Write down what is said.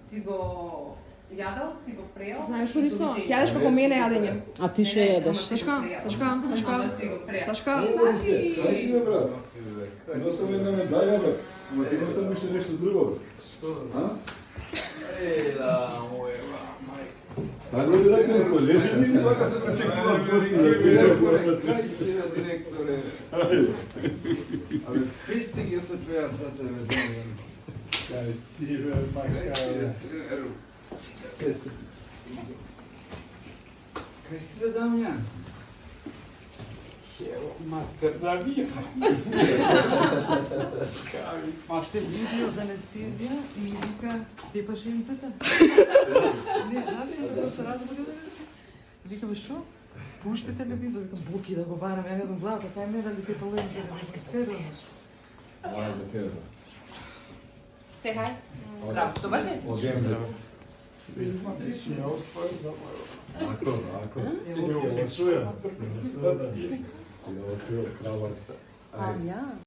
си го јадал, си го преел. Знаеш што нисто? Ќе јадеш како мене јадење. А ти што јадеш? Сашка. Кај си бе, брат? Носам една медаља, бе. Ама ти носам уште нешто друго, бе. Што? А? Да, мојва, мајка. Стану ли ракне со лежени, така се пречекува гости да ти Кај си, бе, директоре? Абе, писти ги се пеат за тебе, Дамјан. Кај си, бе, Кај си, бе, тренеру? Кај си, бе, Дамјан? Ево, матер да ми. Скави. Ма сте видео од анестезија и ми вика, тепаше им сета. Не, ради, се ради bude. Вика, бе, шо? Пушти телевизор, викам, Боки да го барам, ја не знам главата, кај ме дали те полем телевизор. Ова е за тебе, бе. Се хај. Да, добар си? Одем, Си ја освои за мојва. Ако. Ево се. Ја освоја. Ја освоја. А, ја.